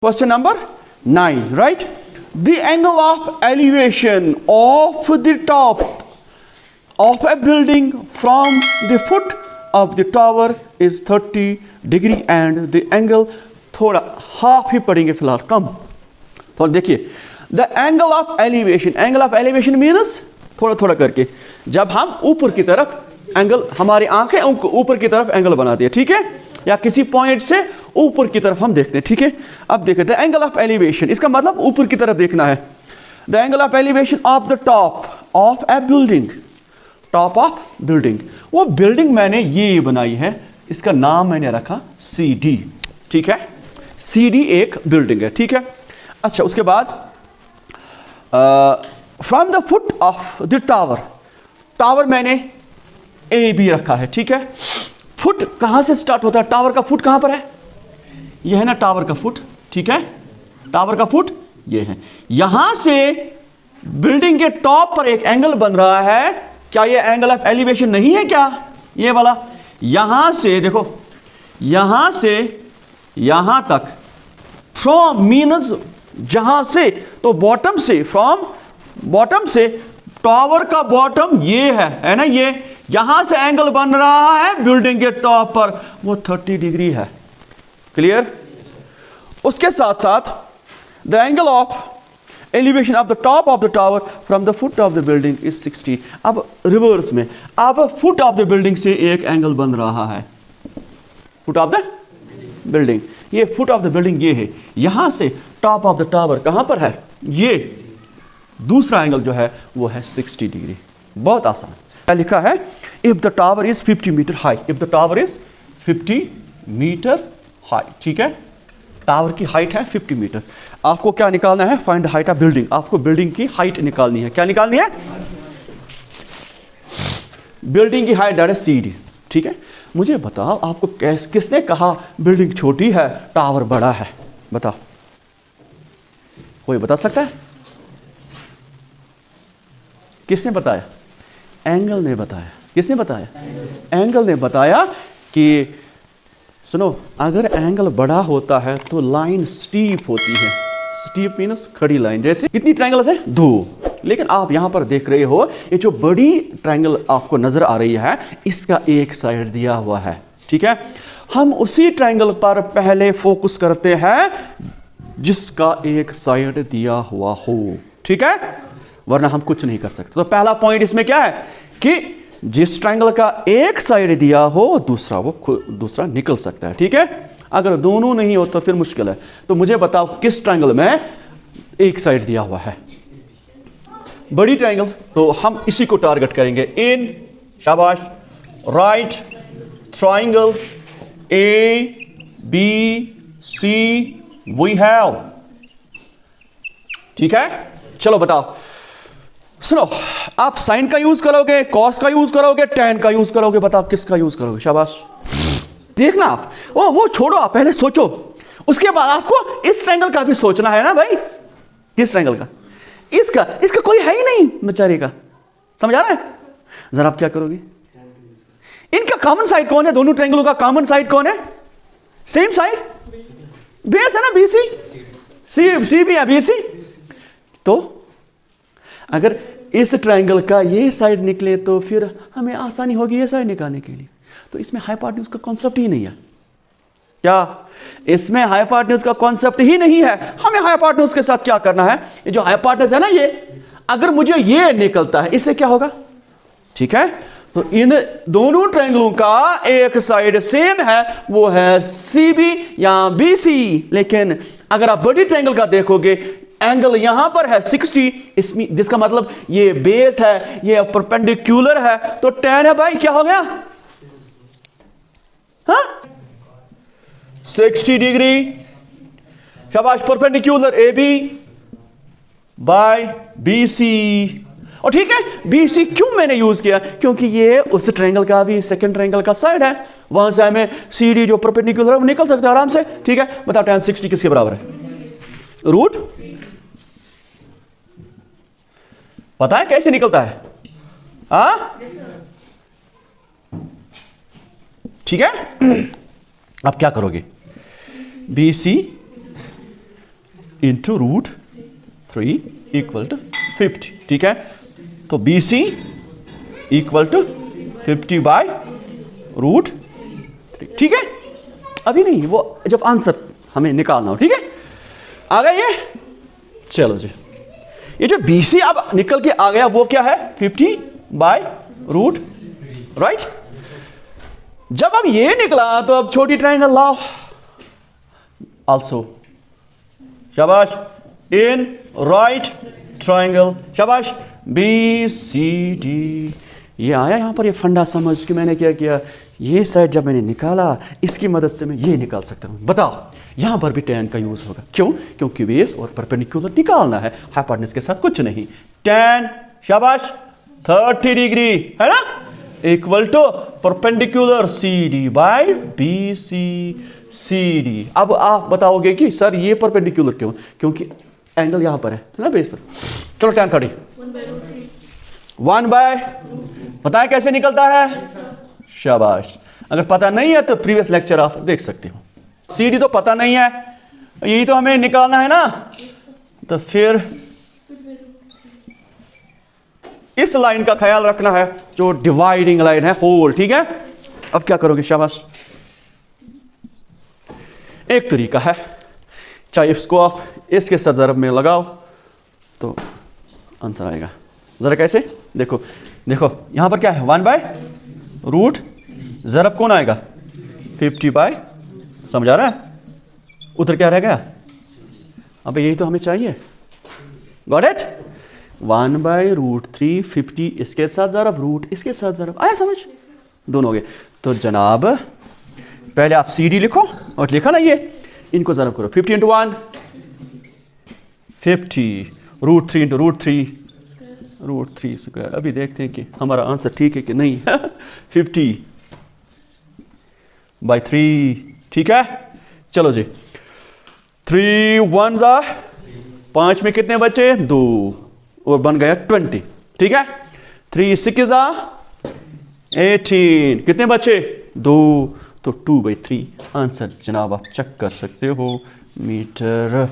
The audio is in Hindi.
Question number 9, right? The angle of elevation of the top of a building from the foot of the tower is 30 degree and the angle थोड़ा हाफ ही पढ़ेंगे फिलहाल कम। तो देखिए the angle of elevation means थोड़ा थोड़ा करके जब हम ऊपर की तरफ एंगल, हमारी आंखें ऊपर की तरफ एंगल बनाती है, ठीक है, या किसी पॉइंट से ऊपर की तरफ हम देखते हैं, ठीक है। अब देखते हैं एंगल ऑफ एलिवेशन, इसका मतलब ऊपर की तरफ देखना है। The angle of elevation of the top of A building, top of building, वो बिल्डिंग मैंने ये बनाई है, इसका नाम मैंने रखा CD, ठीक है। CD एक बिल्डिंग है, ठीक है। अच्छा, उसके बाद from the foot of the tower, tower मैंने AB रखा है, ठीक है। फुट कहां से स्टार्ट होता है, टावर का फुट कहां पर है, यह है ना टावर का फुट, ठीक है। टावर का फुट ये है, यहां से बिल्डिंग के टॉप पर एक एंगल बन रहा है, क्या ये एंगल ऑफ एलिवेशन नहीं है क्या, ये वाला। यहां से देखो, यहां से यहां तक, फ्रॉम मीन्स जहां से, तो बॉटम से, फ्रॉम बॉटम से, टावर का बॉटम ये है ना, ये यहां से एंगल बन रहा है बिल्डिंग के टॉप पर, वो 30 डिग्री है। क्लियर। उसके साथ साथ the angle of elevation of the top of the tower from the foot of the building is 60। अब रिवर्स में, अब फुट ऑफ द बिल्डिंग से एक एंगल बन रहा है, फुट ऑफ द बिल्डिंग, ये फुट ऑफ द बिल्डिंग ये है, यहां से टॉप ऑफ द टावर कहां पर है, ये दूसरा एंगल जो है वो है 60 डिग्री। बहुत आसान। क्या लिखा है, if the tower is 50 metre high, if the tower is 50 metre high, ठीक है। टावर की हाइट है 50 मीटर। आपको क्या निकालना है, find the height of building, आपको बिल्डिंग की हाइट निकालनी है। क्या निकालनी है, बिल्डिंग की हाइट, दैट इज CD, ठीक है। मुझे बताओ, आपको किसने कहा बिल्डिंग छोटी है टावर बड़ा है, बताओ, कोई बता सकता है, किसने बताया, एंगल ने बताया। किसने बताया, एंगल ने बताया कि सुनो, अगर एंगल बड़ा होता है तो लाइन स्टीप होती है, स्टीप मीन्स खड़ी लाइन। जैसे कितनी ट्रायंगल्स है, 2, लेकिन आप यहां पर देख रहे हो ये जो बड़ी ट्रायंगल आपको नजर आ रही है, इसका एक साइड दिया हुआ है, ठीक है। हम उसी ट्रायंगल पर पहले फोकस करते हैं जिसका एक साइड दिया हुआ हो, ठीक है, वरना हम कुछ नहीं कर सकते। तो पहला पॉइंट इसमें क्या है कि जिस ट्रायंगल का एक साइड दिया हो दूसरा निकल सकता है, ठीक है। अगर दोनों नहीं हो तो फिर मुश्किल है। तो मुझे बताओ किस ट्रायंगल में एक साइड दिया हुआ है, बड़ी ट्रायंगल, तो हम इसी को टारगेट करेंगे। इन, शाबाश, right triangle ABC we have, ठीक है। चलो बताओ, सुनो, आप साइन का यूज करोगे, कॉस का यूज करोगे, टैन का यूज करोगे, बताओ किसका यूज करोगे। शाबाश। देखना आप, वो छोड़ो, आप पहले सोचो, उसके बाद आपको इस ट्रायंगल का भी सोचना है ना भाई। किस ट्रायंगल का, इसका कोई है ही नहीं बेचारे का, समझ आ रहा है। जरा आप क्या करोगे, इनका कॉमन साइड कौन है, दोनों ट्रायंगलों का कॉमन साइड कौन है, सेम साइड, बेस है ना BC, CB है BC। तो अगर इस ट्रायंगल का ये साइड निकले तो फिर हमें आसानी होगी ये साइड निकालने के लिए। तो इसमें हाइपोटेन्यूज का कॉन्सेप्ट ही नहीं है, क्या इसमें हाइपोटेन्यूज का कॉन्सेप्ट ही नहीं है। हमें हाइपोटेन्यूज के साथ क्या करना है, ये जो हाइपोटेन्यूज है ना, ये अगर मुझे ये निकलता है, इससे क्या होगा, ठीक है। तो इन दोनों ट्रायंगलों का एक साइड सेम है, वो है CB या BC। लेकिन अगर आप बड़ी ट्रायंगल का देखोगे, एंगल यहां पर है 60, इसमें जिसका मतलब ये बेस है, ये परपेंडिकुलर है, तो tan है भाई, क्या हो गया, हाँ 60 डिग्री। शाबाश, परपेंडिकुलर AB बाय BC। और ठीक है, BC क्यों मैंने यूज किया, क्योंकि ये उस ट्रायंगल का भी सेकंड ट्रायंगल का साइड है, वहां से हमें CD जो परपेंडिकुलर है वो निकल सकता है आराम से, ठीक है। बताओ tan 60 किसके बराबर है, रूट, पता है कैसे निकलता है, ठीक है। अब क्या करोगे, BC इंटू √3 इक्वल टू 50, ठीक है। तो BC इक्वल टू 50/√3, ठीक है। अभी नहीं, वो जब आंसर हमें निकालना हो, ठीक है। आ गया ये, चलो जी। ये जो BC अब निकल के आ गया वो क्या है, 50/√, राइट। जब अब ये निकला तो अब छोटी ट्राइंगल लाओ आल्सो, शाबाश, इन राइट ट्राइंगल, शाबाश, BCD। ये आया यहां पर, ये फंडा समझ के मैंने क्या किया, ये साइड जब मैंने निकाला इसकी मदद से मैं ये निकाल सकता हूं। बताओ यहां पर भी tan का यूज होगा, क्यों, क्योंकि बेस और परपेंडिकुलर निकालना है, हाइपोटेनस के साथ कुछ नहीं। tan, शाबाश, 30 डिग्री है ना, इक्वल टू परपेंडिकुलर CD/BC/CD। अब आप बताओगे कि सर ये परपेंडिकुलर क्यों, क्योंकि एंगल यहां पर है ना, बेस पर। चलो tan 30 1/, बताएं कैसे निकलता है, शाबाश। अगर पता नहीं है तो प्रीवियस लेक्चर आप देख सकते हो। CD तो पता नहीं है, यही तो हमें निकालना है ना, तो फिर इस लाइन का ख्याल रखना है जो डिवाइडिंग लाइन है, होल, ठीक है। अब क्या करोगे, शाबाश। एक तरीका है, चाहे इसको आप इसके साथ ज़रब में लगाओ तो आंसर आएगा। ज़रा कैसे, देखो देखो यहां पर क्या है, 1/√, ज़रब कौन आएगा, 50/, समझ आ रहा है, उधर क्या रह गया, अब यही तो हमें चाहिए, गॉट इट। 1/√3 50, इसके साथ ज़रब, रूट इसके साथ ज़रब, आया समझ, दोनों हो गए। तो जनाब पहले आप CD लिखो, और लिखा ना ये, इनको ज़रब करो, 50 × 1 50, √3 × √3 स्क्वायर। अभी देखते हैं कि हमारा आंसर ठीक है कि नहीं। 50/3, ठीक है। चलो जी, 3 1 5 में कितने बचे, 2, और बन गया 20, ठीक है। 3 6 18, कितने बचे, 2, तो 2/3 आंसर जनाब आप चेक कर सकते हो, मीटर।